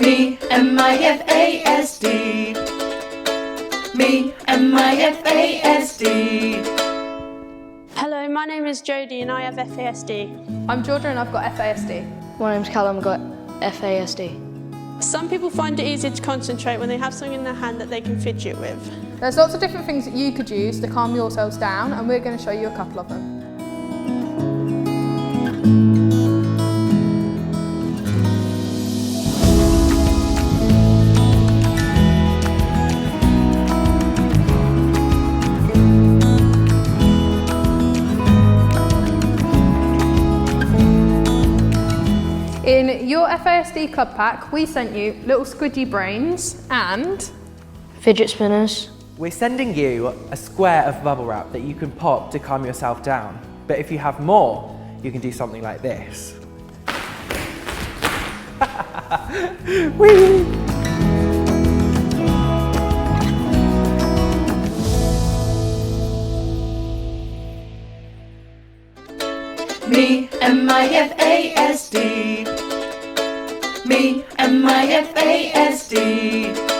Me and my FASD. Me and my FASD. Hello, my name is Jodie and I have FASD. I'm Georgia and I've got FASD. My name's Callum, I've got FASD. Some people find it easier to concentrate when they have something in their hand that they can fidget with. There's lots of different things that you could use to calm yourselves down, and we're going to show you a couple of them. In your FASD club pack, we sent you little squidgy brains and Fidget spinners. We're sending you a square of bubble wrap that you can pop to calm yourself down. But if you have more, you can do something like this. Whee! Me and my FASD. Me and my FASD.